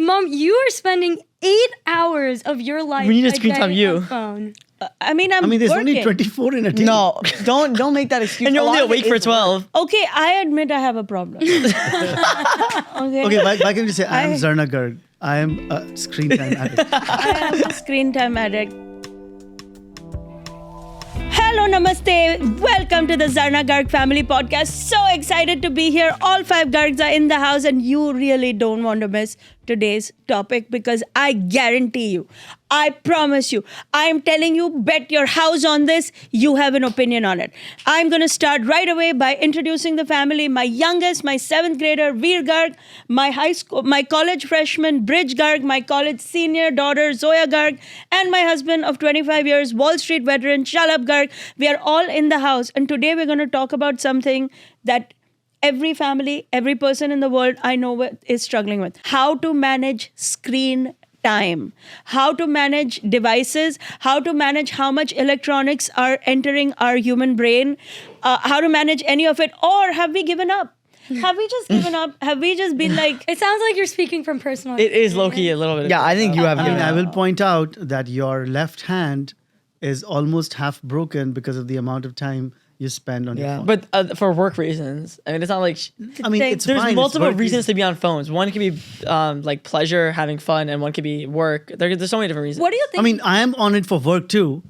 Mom, you are spending 8 hours of your life. We need to screen time you. On phone. I'm there's working. only 24 in a day. No, don't make that excuse. And A you're lot only of it awake for is 12. Okay, I admit I have a problem. Okay, why can't you say, I am Zarna Garg. I am a screen time addict. I am a screen time addict. Hello, namaste. Welcome to the Zarna Garg Family Podcast. So excited to be here. All 5 Gargs are in the house, and you really don't want to miss today's topic because I guarantee you, I promise you, I am telling you, bet your house on this, you have an opinion on it. I'm going to start right away by introducing the family. My youngest, my 7th grader, Veer Garg, my college freshman, Bridge Garg, my college senior daughter, Zoya Garg, and my husband of 25 years, Wall Street veteran, Shalabh Garg. We are all in the house, and today we're going to talk about something that every family, every person in the world I know is struggling with. How to manage screen time. How to manage devices. How to manage how much electronics are entering our human brain. How to manage any of it. Or have we given up? Have we just given up? Have we just been like... It sounds like you're speaking from personal It is low-key a little bit. Yeah, I think you have given I up. will point out that your left hand is almost half broken because of the amount of time you spend on your phone. But for work reasons. I mean, it's not like... it's There's fine. multiple It's reasons to be on phones. One could be like pleasure, having fun, and one could be work. There's so many different reasons. What do you think? I am on it for work too.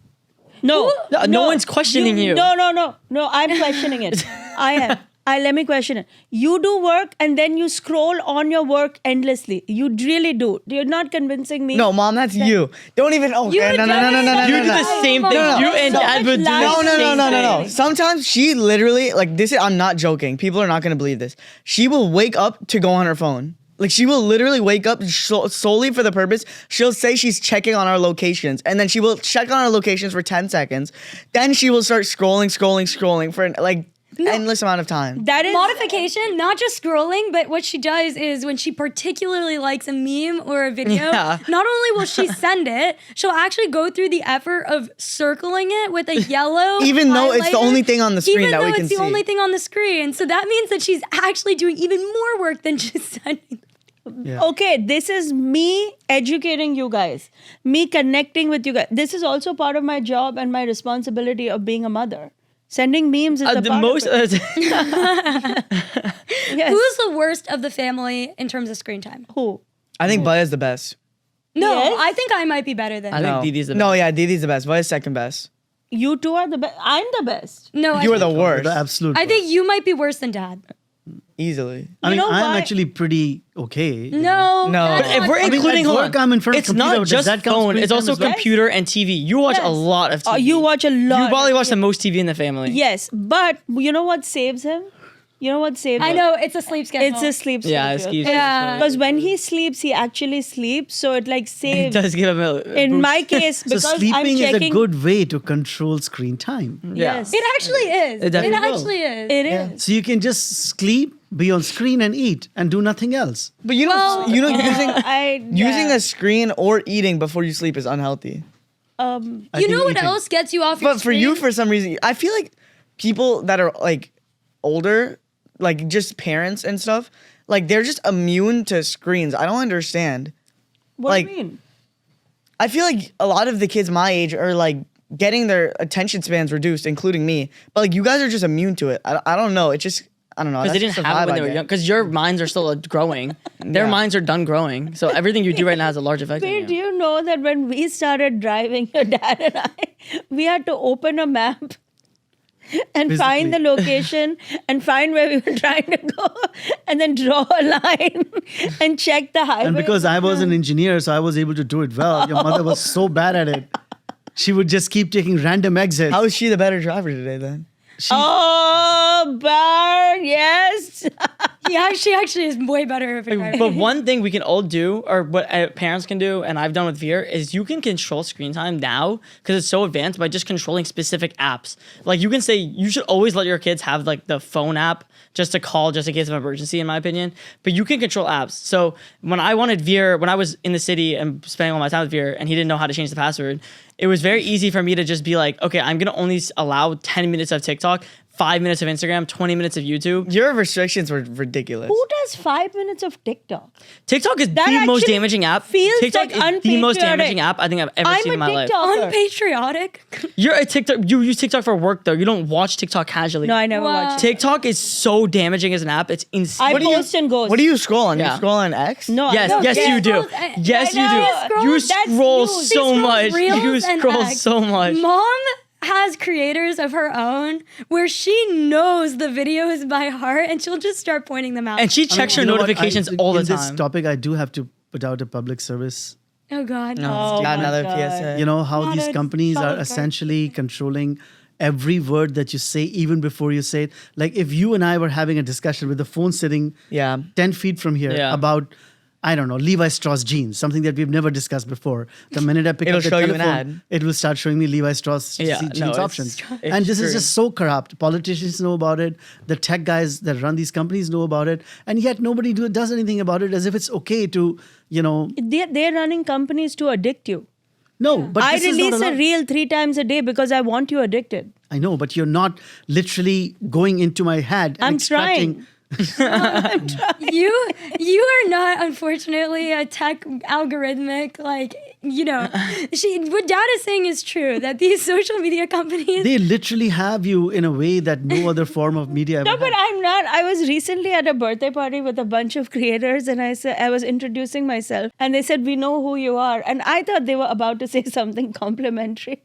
No, No one's questioning you. No, I'm questioning it. I am. Let me question it. You do work and then you scroll on your work endlessly. You really do. You're not convincing me. No, Mom, that's you. Don't even... Oh, You no. do You do the same thing. No. You and So Dad would do much the lies. same No. thing. Sometimes she literally, like this is, I'm not joking. People are not going to believe this. She will wake up to go on her phone. Like she will literally wake up solely for the purpose. She'll say she's checking on our locations, and then she will check on our locations for 10 seconds. Then she will start scrolling for like endless amount of time. That is modification, not just scrolling, but what she does is when she particularly likes a meme or a video, not only will she send it, she'll actually go through the effort of circling it with a yellow Even though it's the highlighter, only thing on the screen that we can Even though it's the see. only thing on the screen. So that means that she's actually doing even more work than just sending. Yeah. Okay, this is me educating you guys, me connecting with you guys. This is also part of my job and my responsibility of being a mother. Sending memes is the most. Of it. Yes. Who's the worst of the family in terms of screen time? Who? I think Bud is the best. No, Yes? I think I might be better than I you. think Didi's the best. No, yeah, Didi's the best. Bud is second best. You two are the best. I'm the best. No, You are the The worst. absolute I think you might be worse than Dad. Easily. I know am why? actually pretty okay. you No. know. No. that's But if not we're true. including, at hold work, on. I'm in front of It's computer. not Does just that count phone. screen It's time also as well? computer and TV. You watch a Yes. lot of TV. You watch a lot. You probably watch the most TV in the family. Yes, but you know what saves him? You know what saves I him? know, it's a sleep schedule. It's a sleep schedule. Yeah, excuse me. Yeah. Because when he sleeps, he actually sleeps. So it like It saves. does give him a In boost. my case, So because I'm sleeping is checking. a good way to control screen time. Yeah. Yes. It actually is. It definitely will. actually is. It is. So you can just sleep, be on screen and eat and do nothing else. But you know, using Yeah. a screen or eating before you sleep is unhealthy. I You think know what eating. else gets you off your But for you, screen? for some reason, I feel like people that are like older, like just parents and stuff, like they're just immune to screens. I don't understand. What like- do you mean? I feel like a lot of the kids my age are like getting their attention spans reduced, including me. But like you guys are just immune to it. I don't know. It just, I don't know. Because they That's didn't just the have it vibe when they I were get. young. Because your minds are still growing. Their Yeah. minds are done growing. So everything you do right now has a large effect on Wait, you. do you know that when we started driving, your dad and I, we had to open a map and find the location and find where we were trying to go and then draw a line and check the highway. And because I was an engineer, so I was able to do it well. Your mother was so bad at it. She would just keep taking random exits. How is she the better driver today then? Oh, Bar, yes. Yeah, she actually is way better of a driver. But one thing we can all do, or what parents can do, and I've done with Veer, is you can control screen time now because it's so advanced by just controlling specific apps. Like you can say you should always let your kids have like the phone app just to call just in case of emergency, in my opinion. But you can control apps. So when I wanted Veer, when I was in the city and spending all my time with Veer, and he didn't know how to change the password, it was very easy for me to just be like, okay, I'm gonna only allow 10 minutes of TikTok, 5 minutes of Instagram, 20 minutes of YouTube. Your restrictions were ridiculous. ridiculous. Who does 5 minutes of TikTok? TikTok is That the most actually damaging app. feels TikTok like is the most unpatriotic. damaging app I think I've ever seen in my life. TikToker. Unpatriotic. You're a TikTok. You use TikTok for work though. You don't watch TikTok casually. No, I never Wow. watched it. TikTok is so damaging as an app. It's insane. I post and ghost. What do you scroll on? Yeah. You scroll on X? No, Yes, I don't. yes, you do. scrolls- Yes, I know. you do. You That's scroll you. so She scrolls much. Reels You and scroll X. so much. Mom has creators of her own where she knows the videos by heart and she'll just start pointing them out. And she checks her You know what? notifications all the In this time. topic, I do have to put out a public service. oh God. No. Oh Got my another God. PSA. You know how Not these a companies are solid essentially controlling every word that you say, even before you say it. Like if you and I were having a discussion with the phone sitting Yeah. 10 feet from here Yeah. about, I don't know, Levi Strauss jeans, something that we've never discussed before. The minute I pick It'll up the show you an telephone, ad. it will start showing me Levi Strauss Yeah, jeans no, it's- options. it's And this true. is just so corrupt. Politicians know about it. The tech guys that run these companies know about it. And yet nobody does anything about it, as if it's okay to, They're running companies to addict you. no, but I this is not release a allowed. reel 3 times a day because I want you addicted. I know, but you're not literally going into my head and I'm extracting. trying. You are not, unfortunately, a tech algorithmic, like, what Dad is saying is true, that these social media companies They literally have you in a way that no other form of media ever No, but had. I'm not. I was recently at a birthday party with a bunch of creators, and I said I was introducing myself, and they said, "We know who you are," and I thought they were about to say something complimentary.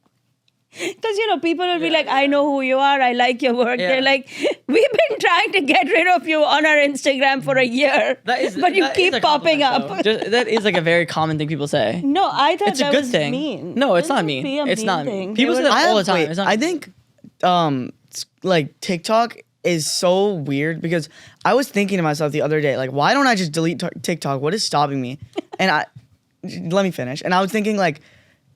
Because people will be like, "I know who you are. I like your work." Yeah. They're like, "We've been trying to get rid of you on our Instagram for a year, but you that keep is a popping compliment, up." though. That is like a very common thing people say. No, I thought It's a that good was thing. mean. No, it's not Don't mean. be a It's not mean. thing. People They say were- that all the time. Wait, It's not I mean. think like TikTok is so weird because I was thinking to myself the other day, like, why don't I just delete TikTok? What is stopping me? And let me finish. And I was thinking like,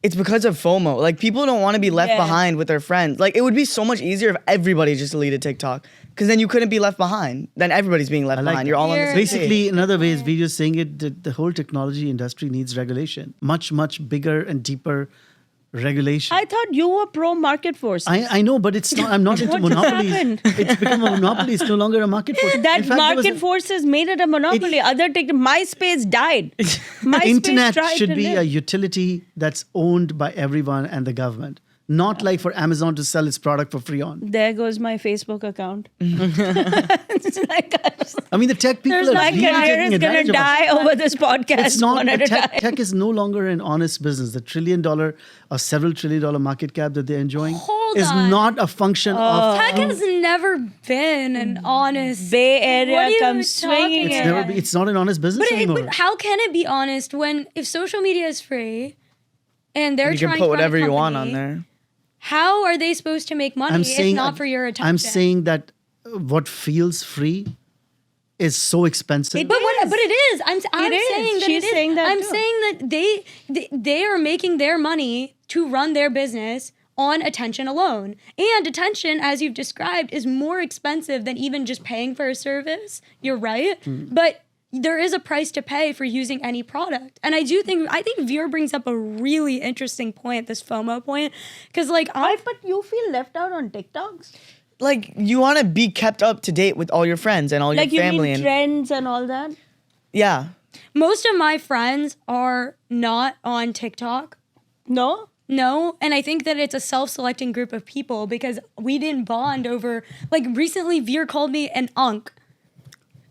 it's because of FOMO. Like people don't want to be left Yeah. behind with their friends. Like it would be so much easier if everybody just deleted TikTok because then you couldn't be left behind. Then everybody's being left I like behind. that. You're all on the same page. Basically, another way is video saying it, the whole technology industry needs regulation. Much, much bigger and deeper regulation. I thought you were pro market force. I know, but it's not. I'm not into What just monopolies. happened? It's become a monopoly. It's no longer a market force. That In fact, there was market forces made it a monopoly. Other MySpace died. MySpace Internet tried should to be live. a utility that's owned by everyone and the government, not like for Amazon to sell its product for free on. There goes my Facebook account. It's like, I mean, the tech people there's are my really career taking is going advantage to of us. die over this podcast. It's not one at a tech, time. tech is no longer an honest business. The $1 trillion or several $1 trillion market cap that they're enjoying Hold is on. not a function of tech has never been an honest Bay What are Area you comes talking swinging about? in. never be, it's not an honest business anymore. But how can it be honest when if social media is free and they're You trying can to put run a whatever you want on company, there. How are they supposed to make money if not for your attention? I'm saying that what feels free is so expensive. But it is. I'm is. saying that She's it is. saying that I'm too. saying that they are making their money to run their business on attention alone. And attention, as you've described, is more expensive than even just paying for a service. You're right. But there is a price to pay for using any product. And I think Veer brings up a really interesting point, this FOMO point. Because like But you feel left out on TikToks? Like you want to be kept up to date with all your friends and all Like your you family mean and trends and all that? yeah. most of my friends are not on TikTok. No? No, and I think that it's a self-selecting group of people because we didn't bond over, like recently Veer called me an unk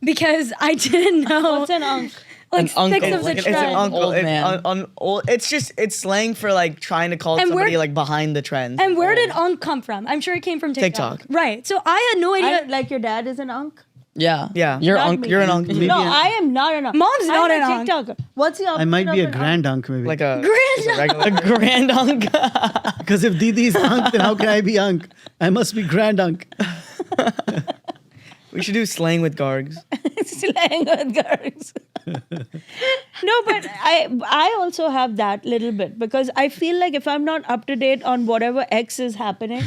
because I didn't know. What's an unk? Like An uncle, six of like the an It's an trends. uncle. Old It's, man. it's slang for like trying to call And somebody where- like behind the trends. And where did unk come from? I'm sure it came from TikTok. TikTok. Right. So I had no idea. Like your dad is an unk? Yeah. Yeah. You're Not uncle. me. You're an uncle. Maybe No, an- I am not an unk. Mom's not I'm an a unk. TikToker. What's the I might be a opposite of an grand unk maybe. like a Grand regular. A grand uncle. Because if Didi's unk, then how can I be unk? I must be grand unk. We should do slang with Gargs. slang with girls. No, but I also have that little bit because I feel like if I'm not up to date on whatever X is happening,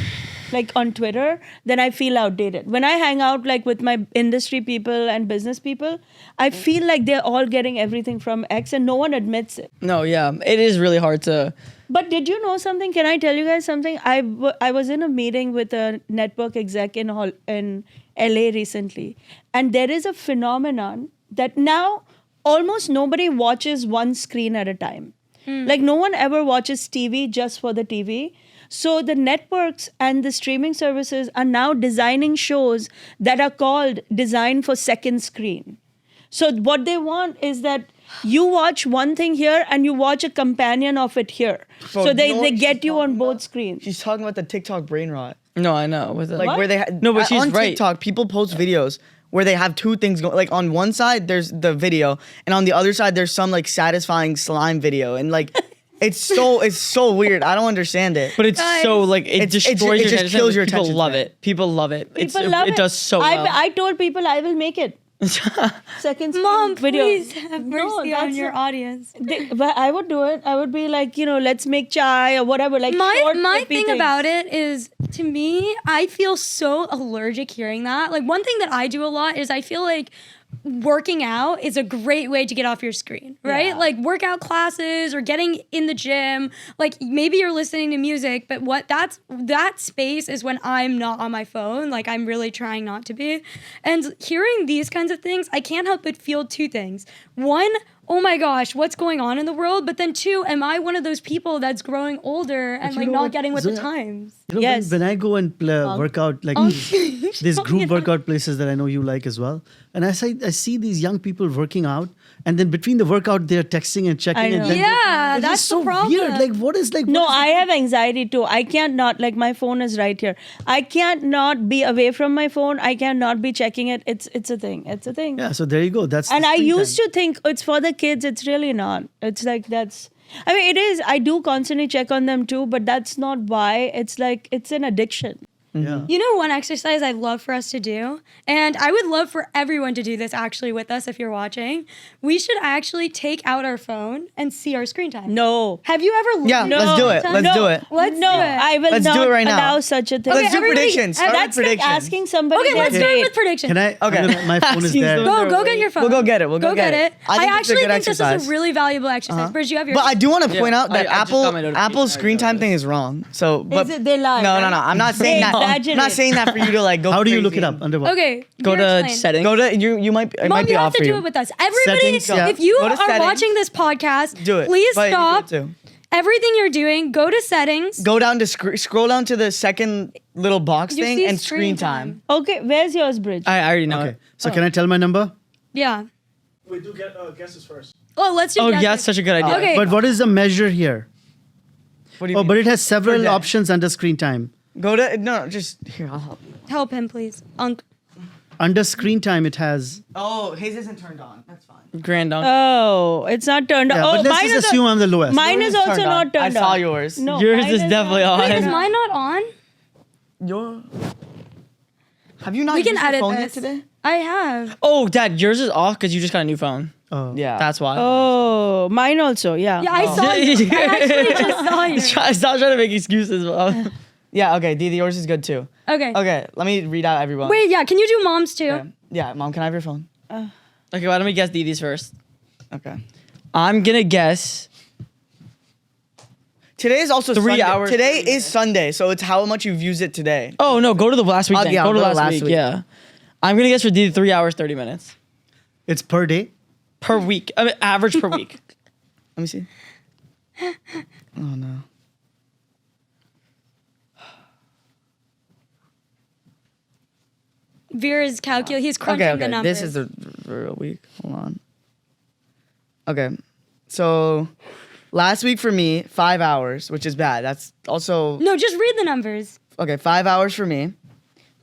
like on Twitter, then I feel outdated. When I hang out like with my industry people and business people, I feel like they're all getting everything from X and no one admits it. No, yeah. It is really hard to. But did you know something? Can I tell you guys something? I was in a meeting with a network exec in LA recently, and there is a phenomenon that now almost nobody watches one screen at a time. Like no one ever watches TV just for the TV. So the networks and the streaming services are now designing shows that are called Design for Second Screen. So what they want is that you watch one thing here and you watch a companion of it here. So you they, know they what get she's you on talking both about? screens. She's talking about the TikTok brain rot. No, I know. With it. Like where they No, but she's on right. TikTok, people post videos where they have two things going. Like on one side there's the video, and on the other side there's some like satisfying slime video, and like it's so weird. I don't understand it. But it's Guys. so like it It destroys just your attention kills your People attention love span. it. People love it. People love it does so well. I told people I will make it. Second screen Mom, video. please have mercy on that's your not- audience. But I would do it. I would be like, let's make chai or whatever. Like My short, my clippy thing things. about it is, to me, I feel so allergic hearing that. Like one thing that I do a lot is I feel like working out is a great way to get off your screen, right? Yeah. Like workout classes or getting in the gym. Like maybe you're listening to music, but that space is when I'm not on my phone. Like I'm really trying not to be. And hearing these kinds of things, I can't help but feel two things. One, oh my gosh, what's going on in the world? But then two, am I one of those people that's growing older and you like know not what, getting with the Zoya? times? Yes. When I go and work out, like these group workout places that I know you like as well, and I see these young people working out, and then between the workout they're texting and checking. I know. And then Yeah, it's that's just so the problem. weird. Like what is like? No, what is I have anxiety too. I can't not, like my phone is right here. I can't not be away from my phone. I can't not be checking it. It's a thing. It's a thing. Yeah, so there you go. That's And the I screen used time. to think it's for the kids. It's really not. It's like I mean, it is. I do constantly check on them too, but that's not why. It's like, it's an addiction. Yeah. You know one exercise I'd love for us to do? And I would love for everyone to do this actually with us if you're watching. We should actually take out our phone and see our screen time. No. Have you ever looked Yeah, at No. let's do it. time? Let's No. do it. Let's No, do it. I will Let's do not it right now. allow such a thing. Let's do everybody- predictions. Start with That's like predictions. asking somebody. Okay, their let's start date. with predictions. Can I? Okay. My phone is Asking there. someone- Go get your phone. We'll go get it. We'll go get it. I think it's a actually good think this is exercise. a really valuable exercise. Bridge, you have your But I do want to point Yeah, out that I just got my notification. Apple's I screen time noticed. thing is wrong. So, but it? They lie, No, right? I'm not saying They that. I'm exaggerate. not saying that for you to like go. How do you look crazy. it up? Under what? Okay. Go you're to explaining. settings. Go to you might it Mom, might be you off have to for do you. it with us. Everybody, Settings, yeah. if you Go to are settings. watching this podcast, Do it. please But you do stop it too. everything you're doing. Go to settings. Go down to scroll down to the second little box You thing see and screen time. Okay, where's yours, Bridge? I already know Okay. it. So can I tell my number? Yeah. We do get guesses first. Oh, let's do Oh, guesses. yeah, that's such a good idea. Okay. But what is the measure here? What do you Oh, mean? but it has several day. options under screen time. Go to just here. I'll help. Help him, please. Under screen time, it has. Oh, his isn't turned on. That's fine. Grand dunk. Oh, it's not turned on. Yeah, Oh, but let's mine just is assume I'm the lowest. Mine Yours is is also turned on. not turned I on. saw yours. No, Yours mine is definitely not. on. Wait, is mine not on? Your. Have you not We can used your edit phone this. yet today? I have. Oh, Dad, yours is off because you just got a new phone. Oh. Yeah. That's why. Oh, mine also, yeah. Yeah, I saw you. I actually just saw you. Stop trying to make excuses. Bro. Yeah. Okay, Didi, yours is good too. Okay. Okay, let me read out everyone. Wait, yeah. Can you do mom's too? Yeah. Yeah, Mom, can I have your phone? Okay, why don't we guess Didi's first? Okay. I'm gonna guess. Today is also 3 Sunday. hours. Today is Sunday, so it's how much you've used it today. Oh no, go to the last week. Then. yeah, go to I'll last week. Yeah. I'm gonna guess for Didi 3 hours 30 minutes It's per day. per week. I mean, average per week. Let me see. Oh no. Veer is calculating. He's crunching Okay, the okay. numbers. This is a real week. Hold on. Okay. So last week for me, 5 hours, which is bad. That's also No, just read the numbers. okay, 5 hours for me.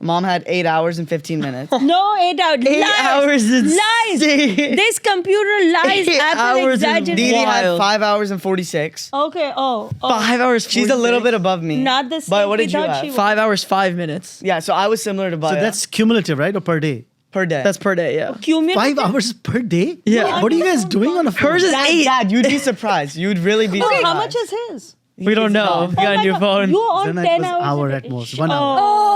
Mom had 8 hours and 15 minutes. No, 8 hours. 8 Lies. hours is Lies. insane. This computer lies. 8 Apple hours is exaggerates. Didi had Wild. 5 hours and 46. Okay, oh. 5 hours. She's a little 46. bit above me. Not the same. But what We did you thought have? she was. 5 hours 5 minutes. Yeah, so I was similar to Baya. So that's cumulative, right? Or per day? per day. That's per day. Yeah. Cumulative. 5 hours per day? Yeah. What are you guys doing on a phone? Hers is Dad, 8. Dad, you'd be surprised. You'd really be surprised. How much is his? We don't know. We got a my new God. phone. You are on Then 10 it was hours. hour a at day. most. 1 hour. Oh,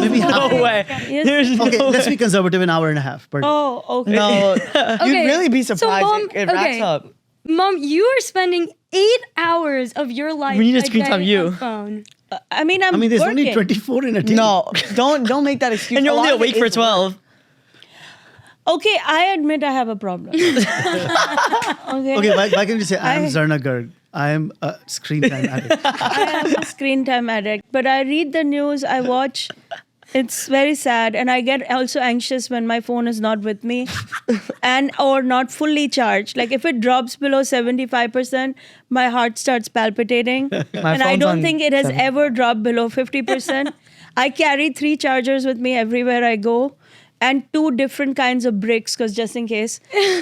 Maybe no half. way. Yes. There's Okay, no let's be conservative, an hour and a half per day. oh, okay. No, Okay, you'd really be so surprised. Mom- it racks okay. up. Mom, you are spending 8 hours of your life. We need to a screen time day you. on phone. I mean, I'm there's working. only 24 in a day. No, don't make that excuse. And you're A lot only of it awake for is 12. Okay, I admit I have a problem. Okay. Okay, why can't you say, I am Zarna Garg. I am a screen time addict. I am a screen time addict, but I read the news, I watch. It's very sad, and I get also anxious when my phone is not with me, and or not fully charged. Like if it drops below 75%, my heart starts palpitating, and I phone's don't on think it has 70. ever dropped below 50%. I carry 3 chargers with me everywhere I go, and 2 different kinds of bricks, because just in case.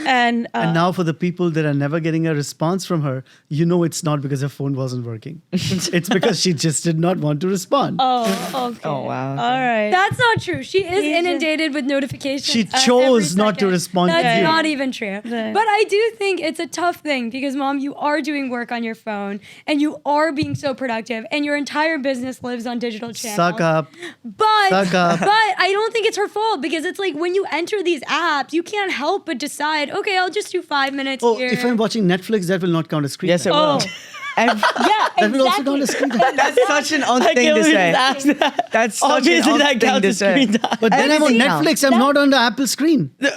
And And now for the people that are never getting a response from her, you know it's not because her phone wasn't working. It's because she just did not want to respond. oh, okay. Oh, wow. All right. That's not true. She is inundated with notifications. She every chose not to second. respond to That's you. not even true. Right. But I do think it's a tough thing because, Mom, you are doing work on your phone and you are being so productive, and your entire business lives on digital channels. Suck up. But Suck up. I don't think it's her fault, because it's like when you enter these apps, you can't help but decide, okay, I'll just do 5 minutes Oh, here. if I'm watching Netflix, that will not count as screen Yes, it time. will. Oh. Ev- Yeah, That will also exactly. count as screen time. That's such an un I thing can't to believe say. you asked that. That's such Obviously an that un thing counts to as say. screen time. But then I'm on Everything Netflix, counts. I'm not on the Apple screen. What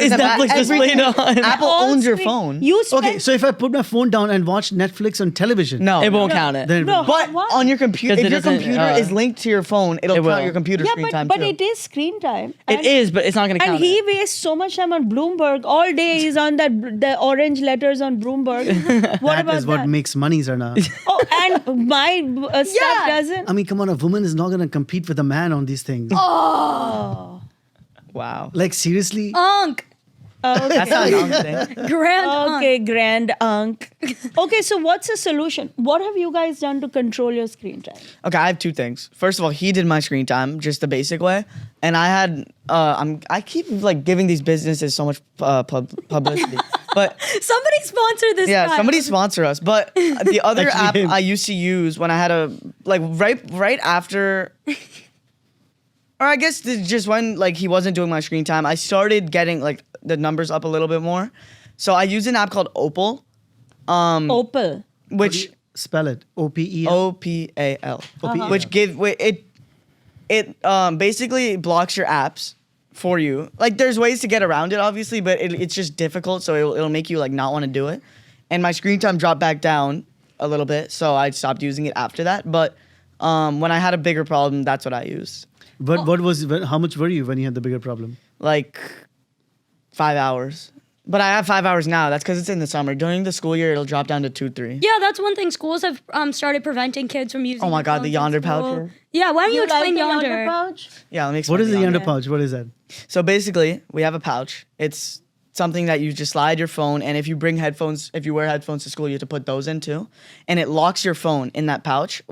is doesn't matter. Netflix displayed on? Apple All owns your screen- phone. You spend, Okay, so if I put my phone down and watch Netflix on television, No. It won't count it. then it No. will. But Why? on your computer, 'Cause if it your doesn't, computer is linked to your phone, it'll It count will. your computer yeah, screen time but too. it is screen time. It is, but it's not going to And count he it. wastes so much time on Bloomberg. All day he's on the orange letters on Bloomberg. What That about is what that? makes money, Zarna. Oh, and my stuff doesn't. I mean, come on, a woman is not going to compete with a man on these things. Oh. Wow. Like, seriously? Unk. That's not an un thing. Grand unk. Okay, grand unk. Okay, so what's the solution? What have you guys done to control your screen time? Okay, I have 2 things. First of all, he did my screen time just the basic way, and I had I keep like giving these businesses so much publicity, but Somebody sponsor this yeah, guy. somebody sponsor us. But the other Actually, app him. I used to use when I had a like right after. Or I guess just when like he wasn't doing my screen time, I started getting like the numbers up a little bit more. So I use an app called Opal, Opal. which Spell it. OPEL. OPAL, OPAL. which it basically blocks your apps for you. Like there's ways to get around it, obviously, but it's just difficult. So it'll make you like not want to do it. And my screen time dropped back down a little bit, so I stopped using it after that. But when I had a bigger problem, that's what I used. But how much were you when you had the bigger problem? Like 5 hours. But I have 5 hours now. That's because it's in the summer. During the school year, it'll drop down to 2, 3. Yeah, that's one thing. Schools have started preventing kids from using. Oh my their God, the phones in Yonder school. pouch. Yeah, why don't you explain like the Yonder? pouch? Yeah, let me explain. What is the Yonder. Yonder pouch? What is that? So basically, we have a pouch. It's something that you just slide your phone, and if you wear headphones to school, you have to put those in too. And it locks your phone in that pouch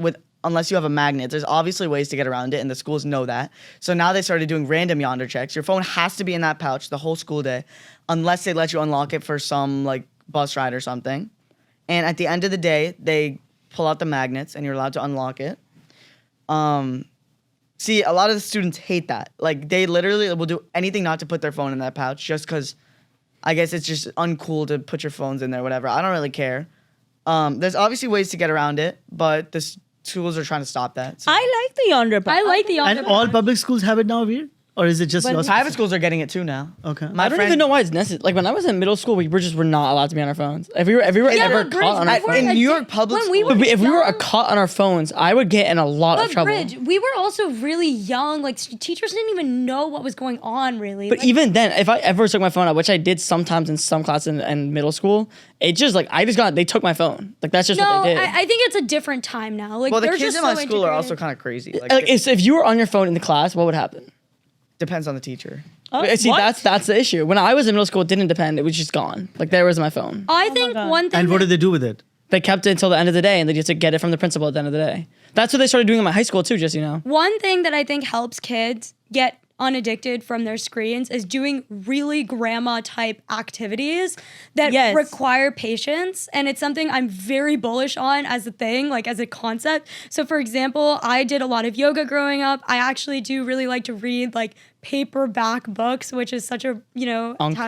unless you have a magnet. There's obviously ways to get around it, and the schools know that. So now they started doing random Yonder checks. Your phone has to be in that pouch the whole school day, unless they let you unlock it for some like bus ride or something. And at the end of the day, they pull out the magnets, and you're allowed to unlock it. See, a lot of the students hate that. Like, they literally will do anything not to put their phone in that pouch just because I guess it's just uncool to put your phones in there, whatever. I don't really care. There's obviously ways to get around it, but the schools are trying to stop that. So. I like the Yonder pouch. I like the Yonder. And all public schools have it now, Veer? Or is it just yours? Private schools are getting it too now. Okay. My I don't friend- even know why it's necessary. Like when I was in middle school, we were not allowed to be on our phones. If we were ever but caught on our Bridge, phones, in like, New York public when we schools- were if we were young- caught on our phones, I would get in a lot of But trouble. Bridge, we were also really young. Like teachers didn't even know what was going on, really. But Like, even then, if I ever took my phone out, which I did sometimes in some classes in middle school, it just like they took my phone. Like that's just no, what they did. I think it's a different time now. Like Well, the they're kids just in my so school are also integrated. kind of crazy. like if you were on your phone in the class, what would happen? Depends on the teacher. See, what? that's the issue. When I was in middle school, it didn't depend. It was just gone. Like there was my phone. I think God. one thing. And what that- did they do with it? They kept it until the end of the day, and they just to get it from the principal at the end of the day. That's what they started doing in my high school too. Just One thing that I think helps kids get unaddicted from their screens is doing really grandma type activities that Yes. require patience. And it's something I'm very bullish on as a thing, like as a concept. So for example, I did a lot of yoga growing up. I actually do really like to read like paperback books, which is such a, Unk.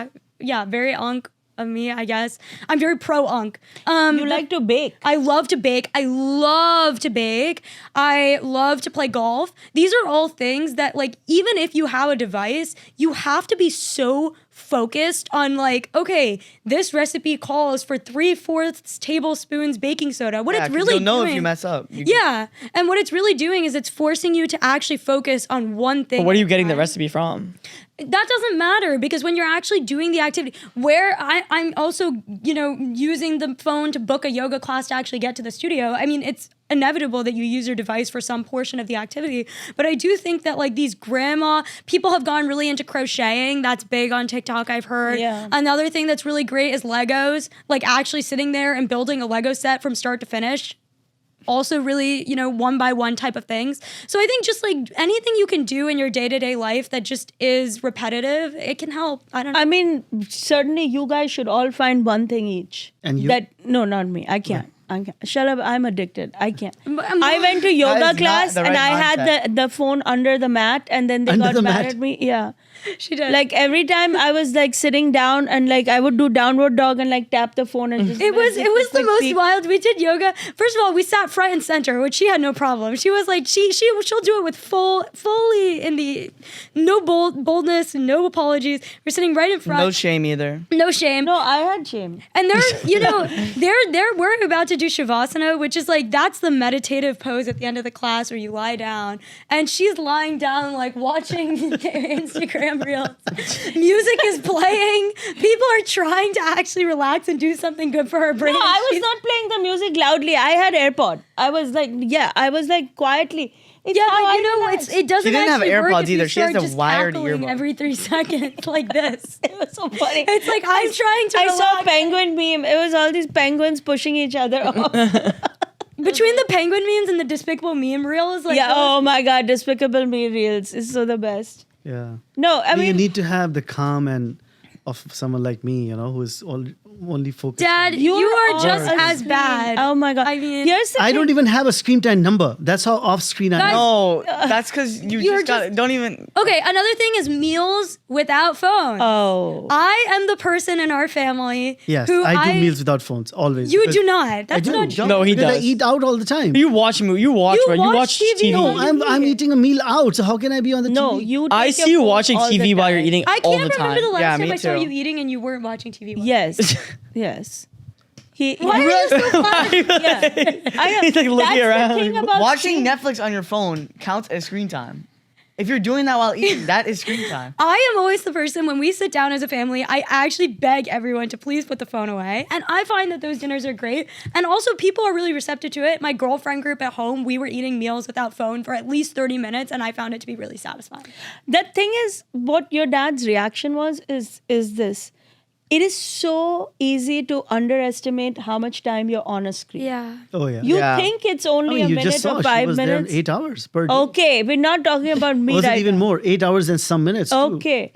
very unk of me, I guess. I'm very pro-unk. You like to bake. I love to bake. I love to bake. I love to play golf. These are all things that, like, even if you have a device, you have to be so focused on, like, okay, this recipe calls for 3/4 tablespoons baking soda. What it's really you'll know doing, if you mess up. yeah, and what it's really doing is it's forcing you to actually focus on one thing. But what are you at a getting the time. recipe from? That doesn't matter because when you're actually doing the activity, where I'm also, using the phone to book a yoga class to actually get to the studio. I mean, it's inevitable that you use your device for some portion of the activity. But I do think that, like, these people have gone really into crocheting. That's big on TikTok, I've heard. Yeah. Another thing that's really great is Legos, like actually sitting there and building a Lego set from start to finish. Also really, one by one type of things. So I think just like anything you can do in your day-to-day life that just is repetitive, it can help. I don't know. I mean, certainly you guys should all find one thing each. And you? No, not me. I can't. Shut up. I'm addicted. I can't. But I went to That yoga is not class the and right I had mindset. the phone under the mat and then they Under got the mad mat? at me. Yeah. She did. Like every time I was like sitting down and like I would do downward dog and like tap the phone and just It was the like, most peek. wild. We did yoga. First of all, we sat front and center, which she had no problem. She was like she'll do it with fully in the no boldness, no apologies. We're sitting right in front. No shame either. No shame. No, I had shame. And we're about to do Shavasana, which is like, that's the meditative pose at the end of the class where you lie down. And she's lying down, like watching Instagram reels. Music is playing. People are trying to actually relax and do something good for her brain. No, I was She's- not playing the music loudly. I had AirPod. I was like quietly. It's Yeah, how but I you know, relax. it doesn't She didn't have actually work AirPods if you either. She has start the just wired cackling earbud. every 3 seconds like this. It was so funny. It's like I'm trying to I relax. saw penguin meme. It was all these penguins pushing each other off. Between the penguin memes and the Despicable Meme reels, like Yeah. those- Oh my God. Despicable Me reels is so the best. Yeah. No, I you mean, need to have the calm and of someone like me, who is only focused. Dad, on you are on just a as screen. bad. Oh my God. I mean, here's the I thing. don't even have a screen time number. That's how off screen I am. No, that's because you You're just got just- don't even. Okay, another thing is meals without phone. Oh. I am the person in our family Yes, who I do meals without phones always. You because do not. That's I do. not true. No, he Because does. I eat out all the time. You watch bro. You watch watch TV. TV. No, I'm eating a meal out, so how can I be on the No, TV? you. I take see your you phone watching all the TV while you're time. eating I all can't the remember time. the last Yeah, time me I saw too. you eating and you weren't watching TV. Yes. Yes. Why are you so fun? Yeah. He's like looking That's around. the thing about Watching screen- Netflix on your phone counts as screen time. If you're doing that while eating, that is screen time. I am always the person when we sit down as a family, I actually beg everyone to please put the phone away. And I find that those dinners are great. And also people are really receptive to it. My girlfriend group at home, we were eating meals without phone for at least 30 minutes and I found it to be really satisfying. The thing is, what your dad's reaction was is this. It is so easy to underestimate how much time you're on a screen. Yeah. Oh yeah. You Yeah. think it's only a you minute just saw or she 5 was minutes. there 8 hours per day. Okay, we're not talking about me Was it right even now. more? 8 hours and some minutes. Too. Okay.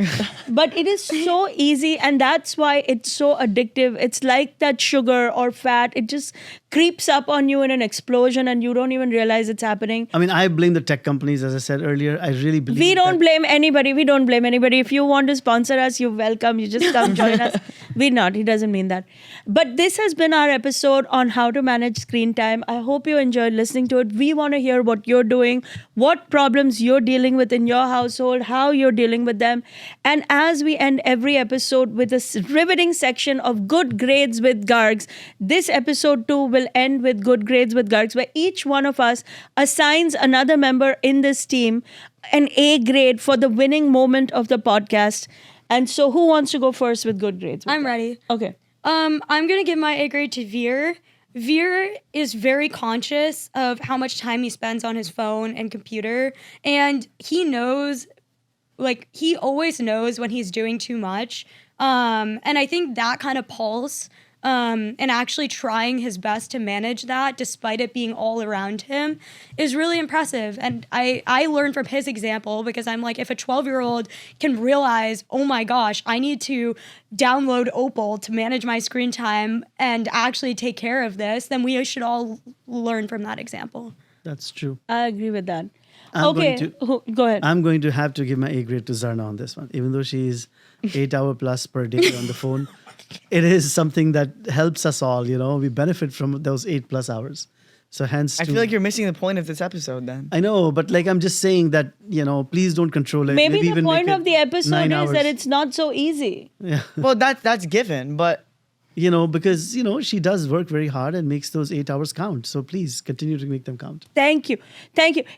But it is so easy and that's why it's so addictive. It's like that sugar or fat. It just creeps up on you in an explosion and you don't even realize it's happening. I mean, I blame the tech companies, as I said earlier. I really believe We don't that- blame anybody. We don't blame anybody. If you want to sponsor us, you're welcome. You just come join us. We're not. He doesn't mean that. But this has been our episode on how to manage screen time. I hope you enjoyed listening to it. We want to hear what you're doing, what problems you're dealing with in your household, how you're dealing with them. And as we end every episode with this riveting section of good grades with Gargs, this episode too will end with good grades with Gargs, where each one of us assigns another member in this team an A grade for the winning moment of the podcast. And so who wants to go first with good grades? I'm ready. Okay. I'm gonna give my A grade to Veer. Veer is very conscious of how much time he spends on his phone and computer, and he knows, like, he always knows when he's doing too much. And I think that kind of pulse, and actually trying his best to manage that despite it being all around him is really impressive. And I learned from his example because I'm like, if a 12-year-old can realize, oh my gosh, I need to download Opal to manage my screen time and actually take care of this, then we should all learn from that example. That's true. I agree with that. I'm okay. going to- Go ahead. I'm going to have to give my A grade to Zarna on this one, even though she's 8 hour plus per day on the phone. it is something that helps us all. We benefit from those 8+ hours. So hence, I feel like you're missing the point of this episode then. I know, but like I'm just saying that please don't control it. Maybe the even point make of it the episode 9 is that hours. it's not so easy. Well, that's given, but because she does work very hard and makes those 8 hours count. So please continue to make them count. Thank you.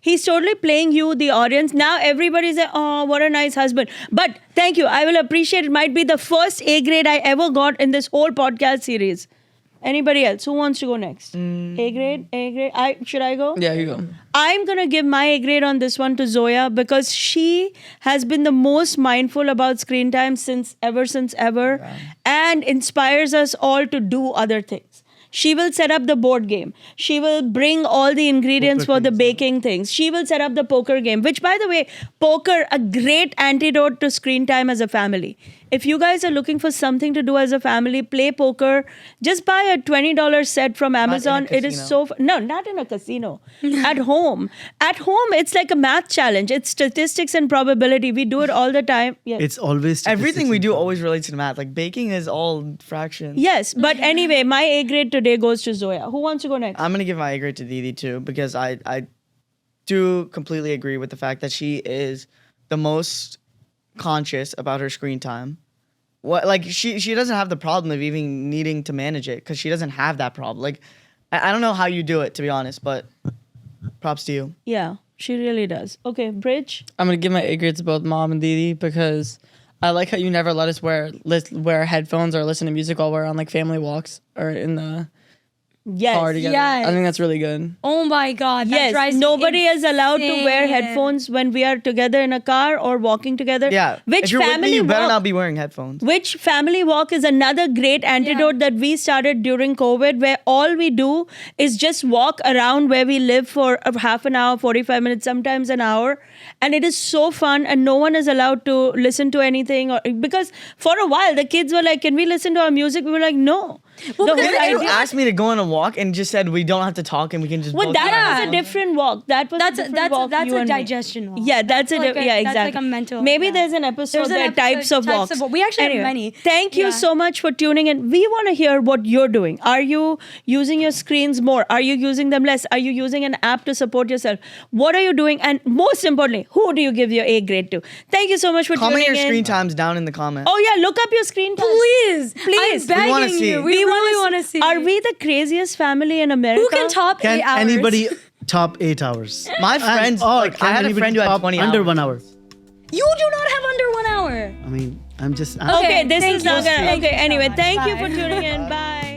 He's totally playing you, the audience. Now everybody's like, oh, what a nice husband. But thank you. I will appreciate it. Might be the first A grade I ever got in this whole podcast series. Anybody else? Who wants to go next? A grade? Should I go? Yeah, you go. I'm going to give my A grade on this one to Zoya because she has been the most mindful about screen time since ever, and inspires us all to do other things. She will set up the board game. She will bring all the ingredients for the baking things. She will set up the poker game, which, by the way, poker, a great antidote to screen time as a family. If you guys are looking for something to do as a family, play poker. Just buy a $20 set from Amazon. It is so no, not in a casino. At home. At home, it's like a math challenge. It's statistics and probability. We do it all the time. Yes. It's always everything we do statistics. always relates to math. Like baking is all fractions. Yes, but anyway, my A grade today goes to Zoya. Who wants to go next? I'm gonna give my A grade to Didi too because I do completely agree with the fact that she is the most conscious about her screen time. She doesn't have the problem of even needing to manage it because she doesn't have that problem. Like I don't know how you do it, to be honest, but props to you. Yeah, she really does. Okay, Bridge. I'm gonna give my A grade to both Mom and Didi because I like how you never let us wear headphones or listen to music while we're on like family walks or in the car together. yes. I think that's really good. Oh my God. That Yes, drives me nobody is allowed to wear insane. headphones when we are together in a car or walking together. Yeah. Which if you're with family me, you better walk? not be wearing headphones. Which family walk is another great antidote that we started during COVID, where all we do is just walk around where we live for half an hour, 45 minutes, sometimes an hour. And it is so fun, and no one is allowed to listen to anything. Because for a while, the kids were like, can we listen to our music? We were like, no. Well, The because whole You idea- asked me to go on a walk and just said we don't have to talk and we can just. Well, both do that our was a different walk. That's That's a digestion walk. Yeah, that's like yeah, exactly. That's like a mental. Maybe yeah. there's an episode There's an where episode, types of walks. We actually Anyway, have many. Thank you Yeah. so much for tuning in. We want to hear what you're doing. Are you using your screens more? Are you using them less? Are you using an app to support yourself? What are you doing? And most importantly, who do you give your A grade to? Thank you so much for Comment tuning your in. screen times down in the comments. Oh yeah, look up your screen time. Please. Please. I'm We wanna begging see you. it. We really want to see. Are we the craziest family in America? Who can top Can 8 hours? anybody top 8 hours? My friends, like, can I had a anybody friend who had top 20 under hours. 1 hour. You do not have under 1 hour. I mean, I'm just. Okay, this thank is not you. gonna. Thank Okay, you so anyway, much. thank you Bye. for tuning in. Bye.